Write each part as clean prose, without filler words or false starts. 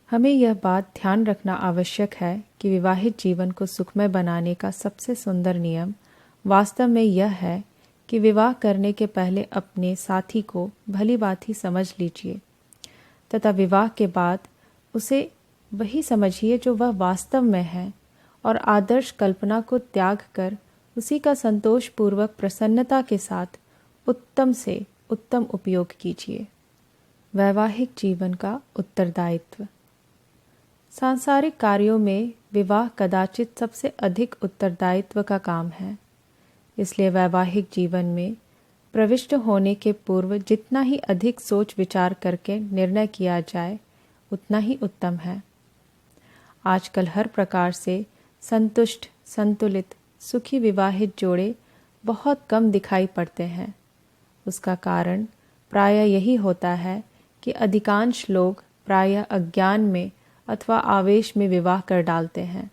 हमें यह बात ध्यान रखना आवश्यक है कि विवाहित जीवन को सुखमय बनाने का सबसे सुंदर नियम वास्तव में यह है कि विवाह करने के पहले अपने साथी को भली भांति समझ लीजिए तथा विवाह के बाद उसे वही समझिए जो वह वास्तव में है और आदर्श कल्पना को त्याग कर उसी का संतोषपूर्वक प्रसन्नता के साथ उत्तम से उत्तम उपयोग कीजिए। वैवाहिक जीवन का उत्तरदायित्व। सांसारिक कार्यों में विवाह कदाचित सबसे अधिक उत्तरदायित्व का काम है। इसलिए वैवाहिक जीवन में प्रविष्ट होने के पूर्व जितना ही अधिक सोच विचार करके निर्णय किया जाए उतना ही उत्तम है। आजकल हर प्रकार से संतुष्ट, संतुलित, सुखी विवाहित जोड़े बहुत कम दिखाई पड़ते हैं। उसका कारण प्रायः यही होता है कि अधिकांश लोग प्रायः अज्ञान में अथवा आवेश में विवाह कर डालते हैं।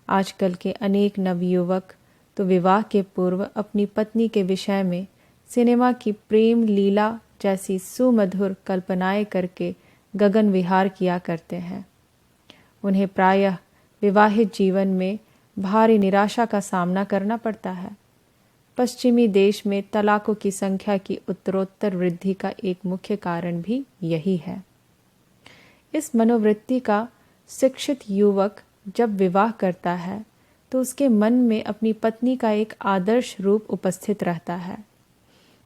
आजकल के अनेक नवयुवक तो विवाह के पूर्व अपनी पत्नी के विषय में सिनेमा की प्रेम लीला जैसी सुमधुर कल्पनाएं करके गगन विहार किया करते हैं। उन्हें प्रायः विवाहित जीवन में भारी निराशा का सामना करना पड़ता है। पश्चिमी देश में तलाकों की संख्या की उत्तरोत्तर वृद्धि का एक मुख्य कारण भी यही है। इस मनोवृत्ति का शिक्षित युवक जब विवाह करता है तो उसके मन में अपनी पत्नी का एक आदर्श रूप उपस्थित रहता है।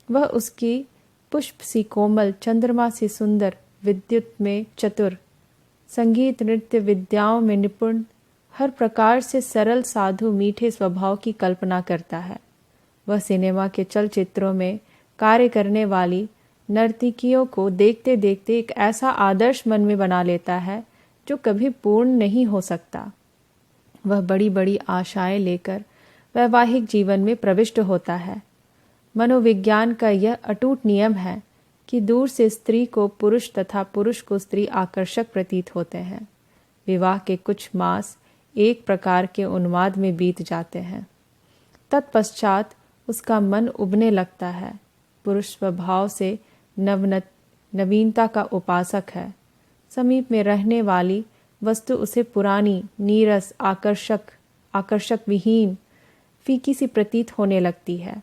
वह उसकी पुष्प सी कोमल, चंद्रमा सी सुंदर, विद्युत में चतुर, संगीत नृत्य विद्याओं में निपुण, हर प्रकार से सरल, साधु, मीठे स्वभाव की कल्पना करता है। वह सिनेमा के चलचित्रों में कार्य करने वाली नर्तकियों को देखते देखते एक ऐसा आदर्श मन में बना लेता है जो कभी पूर्ण नहीं हो सकता। वह बड़ी बड़ी आशाएं लेकर वैवाहिक जीवन में प्रविष्ट होता है। मनोविज्ञान का यह अटूट नियम है कि दूर से स्त्री को पुरुष तथा पुरुष को स्त्री आकर्षक प्रतीत होते हैं। विवाह के कुछ मास एक प्रकार के उन्माद में बीत जाते हैं। तत्पश्चात उसका मन उबने लगता है। पुरुष स्वभाव से नवीनता का उपासक है। समीप में रहने वाली वस्तु उसे पुरानी, नीरस, आकर्षक विहीन, फीकी सी प्रतीत होने लगती है।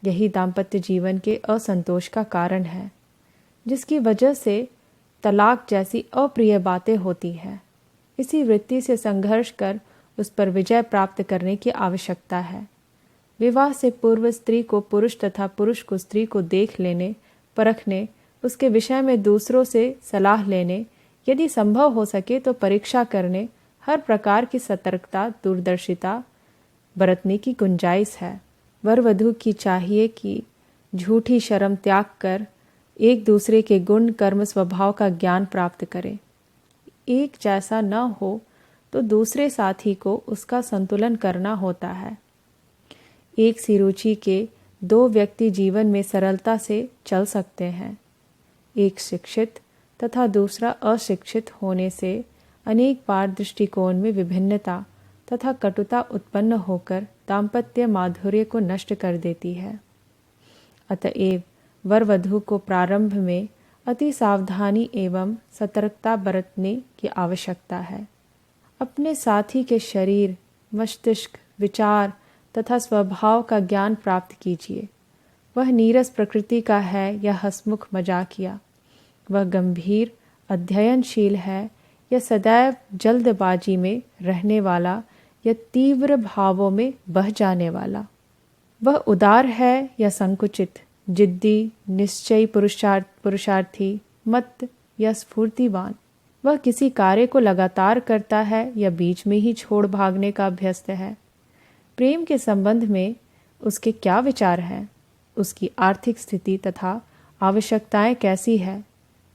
यही दाम्पत्य जीवन के असंतोष का कारण है, जिसकी वजह से तलाक जैसी अप्रिय बातें होती हैं। इसी वृत्ति से संघर्ष कर उस पर विजय प्राप्त करने की आवश्यकता है। विवाह से पूर्व स्त्री को पुरुष तथा पुरुष को स्त्री को देख लेने, परखने, उसके विषय में दूसरों से सलाह लेने, यदि संभव हो सके तो परीक्षा करने, हर प्रकार की सतर्कता, दूरदर्शिता बरतने की गुंजाइश है। वर वधू की चाहिए कि झूठी शर्म त्याग कर एक दूसरे के गुण, कर्म, स्वभाव का ज्ञान प्राप्त करें। एक जैसा न हो तो दूसरे साथी को उसका संतुलन करना होता है। एक सी रुचि के दो व्यक्ति जीवन में सरलता से चल सकते हैं। एक शिक्षित तथा दूसरा अशिक्षित होने से अनेक बार दृष्टिकोण में विभिन्नता तथा कटुता उत्पन्न होकर दाम्पत्य माधुर्य को नष्ट कर देती है। अतएव वर वधू को प्रारंभ में अति सावधानी एवं सतर्कता बरतने की आवश्यकता है। अपने साथी के शरीर, मस्तिष्क, विचार तथा स्वभाव का ज्ञान प्राप्त कीजिए। वह नीरस प्रकृति का है या हंसमुख मजाकिया, वह गंभीर अध्ययनशील है या सदैव जल्दबाजी में रहने वाला या तीव्र भावों में बह जाने वाला, वह उदार है या संकुचित, जिद्दी, निश्चयी पुरुषार्थी, मत या स्फूर्तिवान, वह किसी कार्य को लगातार करता है या बीच में ही छोड़ भागने का अभ्यस्त है। प्रेम के संबंध में उसके क्या विचार हैं, उसकी आर्थिक स्थिति तथा आवश्यकताएं कैसी है,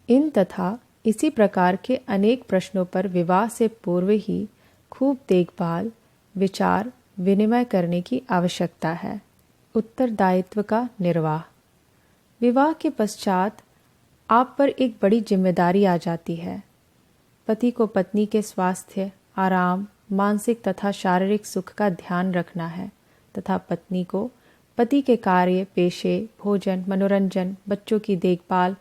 इन तथा इसी प्रकार के अनेक प्रश्नों पर विवाह से पूर्व ही खूब देखभाल, विचार, विनिमय करने की आवश्यकता है। उत्तरदायित्व का निर्वाह। विवाह के पश्चात आप पर एक बड़ी जिम्मेदारी आ जाती है। पति को पत्नी के स्वास्थ्य, आराम, मानसिक तथा शारीरिक सुख का ध्यान रखना है तथा पत्नी को पति के कार्य, पेशे, भोजन, मनोरंजन, बच्चों की देखभाल,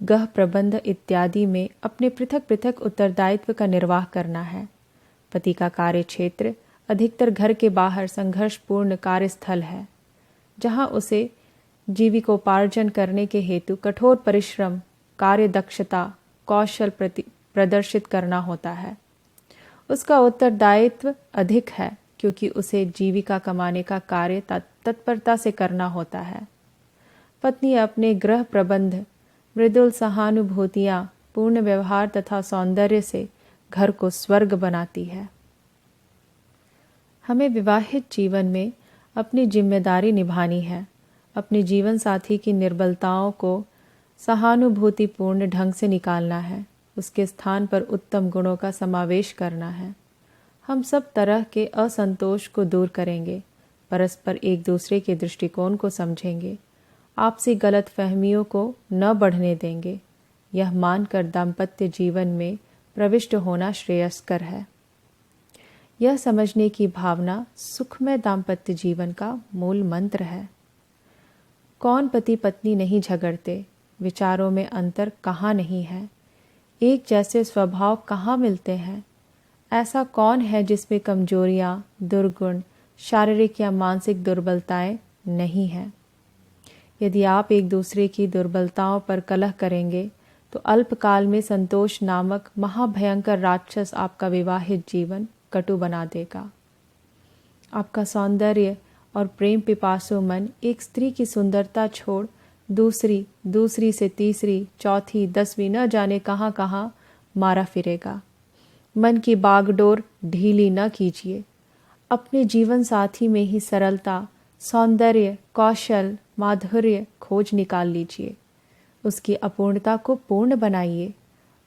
गृह प्रबंध इत्यादि में अपने पृथक पृथक उत्तरदायित्व का निर्वाह करना है। पति का कार्य क्षेत्र अधिकतर घर के बाहर संघर्षपूर्ण कार्यस्थल है, जहां उसे जीविकोपार्जन करने के हेतु कठोर परिश्रम, कार्यदक्षता, कौशल प्रदर्शित करना होता है। उसका उत्तरदायित्व अधिक है क्योंकि उसे जीविका कमाने का कार्य तत्परता से करना होता है। पत्नी अपने गृह प्रबंध, मृदुल सहानुभूतियाँ, पूर्ण व्यवहार तथा सौंदर्य से घर को स्वर्ग बनाती है। हमें विवाहित जीवन में अपनी जिम्मेदारी निभानी है। अपने जीवन साथी की निर्बलताओं को सहानुभूतिपूर्ण ढंग से निकालना है। उसके स्थान पर उत्तम गुणों का समावेश करना है। हम सब तरह के असंतोष को दूर करेंगे, परस्पर एक दूसरे के दृष्टिकोण को समझेंगे, आपसी गलतफहमियों को न बढ़ने देंगे। यह मानकर दाम्पत्य जीवन में प्रविष्ट होना श्रेयस्कर है। यह समझने की भावना सुखमय दाम्पत्य जीवन का मूल मंत्र है। कौन पति पत्नी नहीं झगड़ते, विचारों में अंतर कहाँ नहीं है, एक जैसे स्वभाव कहाँ मिलते हैं। ऐसा कौन है जिसमें कमजोरियाँ, दुर्गुण, शारीरिक या मानसिक दुर्बलताएं नहीं हैं। यदि आप एक दूसरे की दुर्बलताओं पर कलह करेंगे तो अल्पकाल में संतोष नामक महाभयंकर राक्षस आपका विवाहित जीवन कटु बना देगा। आपका सौंदर्य और प्रेम पिपासु मन एक स्त्री की सुंदरता छोड़ दूसरी से तीसरी, चौथी, 10वीं न जाने कहाँ कहाँ मारा फिरेगा। मन की बागडोर ढीली न कीजिए। अपने जीवन साथी में ही सरलता, सौंदर्य, कौशल, माधुर्य खोज निकाल लीजिए। उसकी अपूर्णता को पूर्ण बनाइए।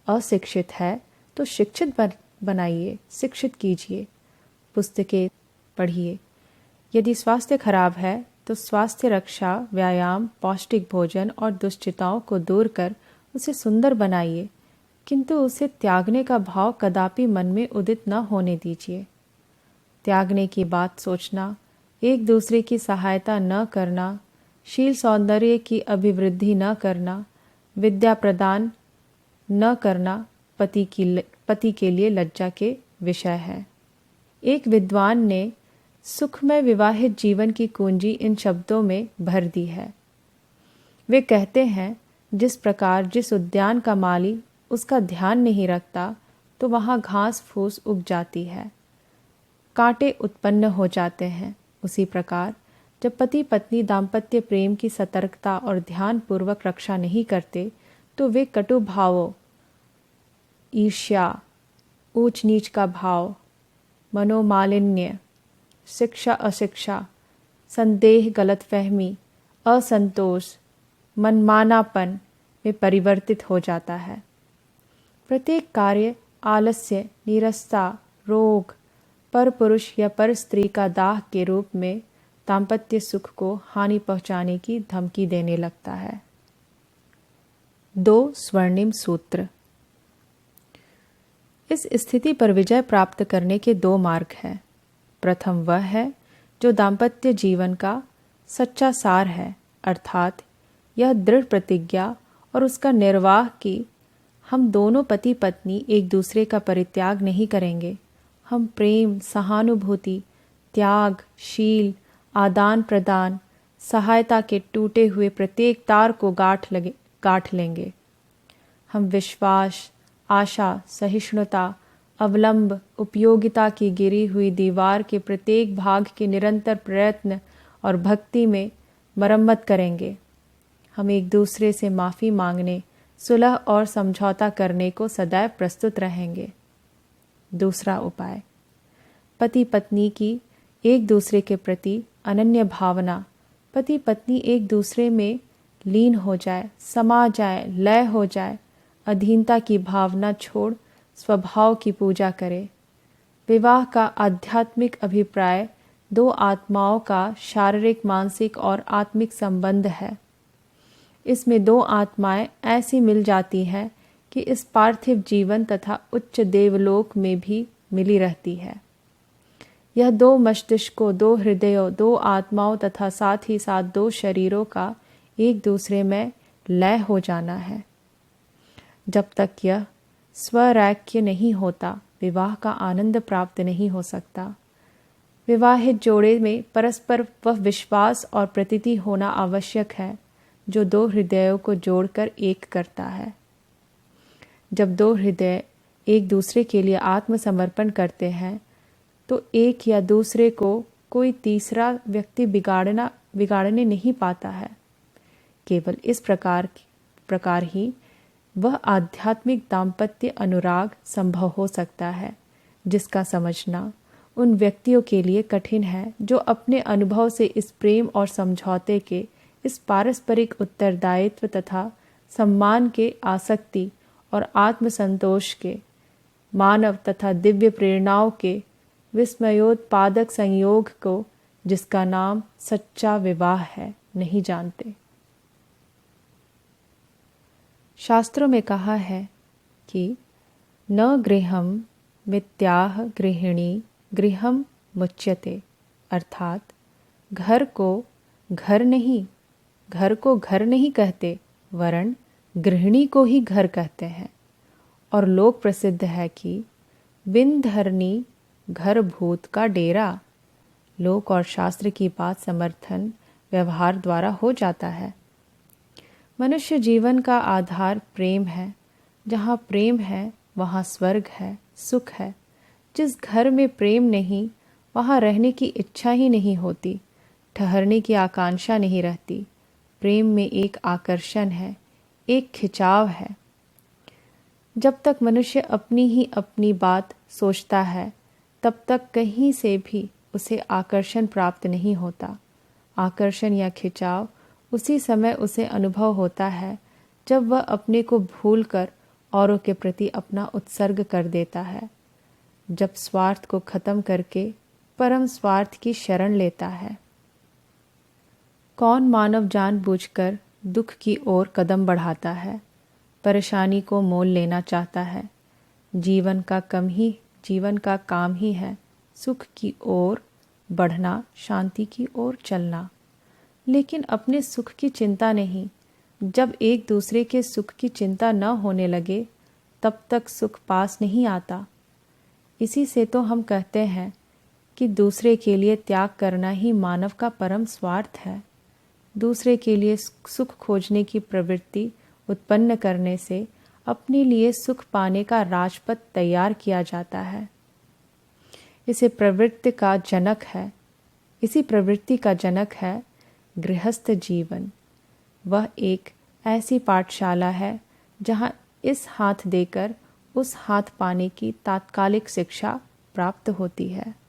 अशिक्षित है तो शिक्षित बनाइए, शिक्षित कीजिए। पुस्तकें पढ़िए। यदि स्वास्थ्य खराब है तो स्वास्थ्य रक्षा, व्यायाम, पौष्टिक भोजन और दुश्चिताओं को दूर कर उसे सुंदर बनाइए, किंतु उसे त्यागने का भाव कदापि मन में उदित न होने दीजिए। त्यागने की बात सोचना, एक दूसरे की सहायता न करना, शील सौंदर्य की अभिवृद्धि न करना, विद्या प्रदान न करना पति के लिए लज्जा के विषय है। एक विद्वान ने सुखमय विवाहित जीवन की कुंजी इन शब्दों में भर दी है। वे कहते हैं, जिस प्रकार जिस उद्यान का माली उसका ध्यान नहीं रखता तो वहाँ घास फूस उग जाती है, कांटे उत्पन्न हो जाते हैं। उसी प्रकार जब पति पत्नी दाम्पत्य प्रेम की सतर्कता और ध्यान पूर्वक रक्षा नहीं करते तो वे कटु भावों, ईर्ष्या, ऊंच नीच का भाव, मनोमालिन्य, शिक्षा अशिक्षा, संदेह, गलतफहमी, असंतोष, मनमानापन में परिवर्तित हो जाता है। प्रत्येक कार्य आलस्य, नीरसता, रोग, पर पुरुष या पर स्त्री का दाह के रूप में दाम्पत्य सुख को हानि पहुंचाने की धमकी देने लगता है। 2 स्वर्णिम सूत्र। इस स्थिति पर विजय प्राप्त करने के 2 मार्ग हैं। प्रथम वह है जो दाम्पत्य जीवन का सच्चा सार है, अर्थात यह दृढ़ प्रतिज्ञा और उसका निर्वाह कि हम दोनों पति पत्नी एक दूसरे का परित्याग नहीं करेंगे। हम प्रेम, सहानुभूति, त्याग, शील, आदान प्रदान, सहायता के टूटे हुए प्रत्येक तार को गांठ लेंगे। हम विश्वास, आशा, सहिष्णुता, अवलंब, उपयोगिता की गिरी हुई दीवार के प्रत्येक भाग के निरंतर प्रयत्न और भक्ति में मरम्मत करेंगे। हम एक दूसरे से माफ़ी मांगने, सुलह और समझौता करने को सदैव प्रस्तुत रहेंगे। दूसरा उपाय, पति पत्नी की एक दूसरे के प्रति अनन्य भावना, पति पत्नी एक दूसरे में लीन हो जाए, समा जाए, लय हो जाए, अधीनता की भावना छोड़ स्वभाव की पूजा करे। विवाह का आध्यात्मिक अभिप्राय 2 आत्माओं का शारीरिक, मानसिक और आत्मिक संबंध है। इसमें 2 आत्माएं ऐसी मिल जाती हैं कि इस पार्थिव जीवन तथा उच्च देवलोक में भी मिली रहती है। यह 2 मस्तिष्कों, 2 हृदयों, 2 आत्माओं तथा साथ ही साथ 2 शरीरों का एक दूसरे में लय हो जाना है। जब तक यह स्वरैक्य नहीं होता, विवाह का आनंद प्राप्त नहीं हो सकता। विवाहित जोड़े में परस्पर वह विश्वास और प्रतीति होना आवश्यक है जो दो हृदयों को जोड़कर एक करता है। जब दो हृदय एक दूसरे के लिए आत्मसमर्पण करते हैं तो एक या दूसरे को कोई तीसरा व्यक्ति बिगाड़ने नहीं पाता है। केवल इस प्रकार ही वह आध्यात्मिक दाम्पत्य अनुराग संभव हो सकता है, जिसका समझना उन व्यक्तियों के लिए कठिन है जो अपने अनुभव से इस प्रेम और समझौते के, इस पारस्परिक उत्तरदायित्व तथा सम्मान के, आसक्ति और आत्मसंतोष के, मानव तथा दिव्य प्रेरणाओं के विस्मयोत्पादक संयोग को, जिसका नाम सच्चा विवाह है, नहीं जानते। शास्त्रों में कहा है कि न गृहम मित्याह गृहिणी गृहम मुच्यते, अर्थात घर को घर नहीं कहते, वरन गृहिणी को ही घर कहते हैं। और लोक प्रसिद्ध है कि बिन धरनी घर भूत का डेरा। लोक और शास्त्र की बात समर्थन व्यवहार द्वारा हो जाता है। मनुष्य जीवन का आधार प्रेम है। जहाँ प्रेम है वहाँ स्वर्ग है, सुख है। जिस घर में प्रेम नहीं, वहाँ रहने की इच्छा ही नहीं होती, ठहरने की आकांक्षा नहीं रहती। प्रेम में एक आकर्षण है, एक खिंचाव है। जब तक मनुष्य अपनी ही अपनी बात सोचता है, तब तक कहीं से भी उसे आकर्षण प्राप्त नहीं होता। आकर्षण या खिंचाव उसी समय उसे अनुभव होता है जब वह अपने को भूलकर औरों के प्रति अपना उत्सर्ग कर देता है, जब स्वार्थ को खत्म करके परम स्वार्थ की शरण लेता है। कौन मानव जानबूझकर दुख की ओर कदम बढ़ाता है, परेशानी को मोल लेना चाहता है। जीवन का काम ही है सुख की ओर बढ़ना, शांति की ओर चलना, लेकिन अपने सुख की चिंता नहीं। जब एक दूसरे के सुख की चिंता न होने लगे, तब तक सुख पास नहीं आता। इसी से तो हम कहते हैं कि दूसरे के लिए त्याग करना ही मानव का परम स्वार्थ है। दूसरे के लिए सुख खोजने की प्रवृत्ति उत्पन्न करने से अपने लिए सुख पाने का राजपथ तैयार किया जाता है। इसी प्रवृत्ति का जनक है गृहस्थ जीवन। वह एक ऐसी पाठशाला है जहाँ इस हाथ देकर उस हाथ पाने की तात्कालिक शिक्षा प्राप्त होती है।